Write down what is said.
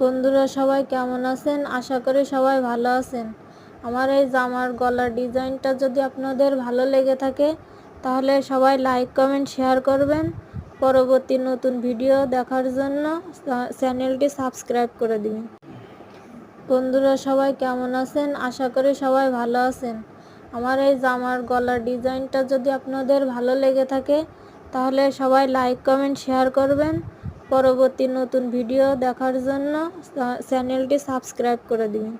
বন্ধুরা সবাই কেমন আছেন? আশা করি সবাই ভালো আছেন। আমার এই জামার গলার ডিজাইনটা যদি আপনাদের ভালো লেগে থাকে তাহলে সবাই লাইক কমেন্ট শেয়ার করবেন। পরবর্তী নতুন ভিডিও দেখার জন্য চ্যানেলটি সাবস্ক্রাইব করে দিবেন। বন্ধুরা সবাই কেমন আছেন? আশা করি সবাই ভালো আছেন। আমার এই জামার গলার ডিজাইনটা যদি আপনাদের ভালো লেগে থাকে তাহলে সবাই লাইক কমেন্ট শেয়ার করবেন। পরবর্তী নতুন ভিডিও দেখার জন্য চ্যানেলটি সাবস্ক্রাইব করে দিবেন।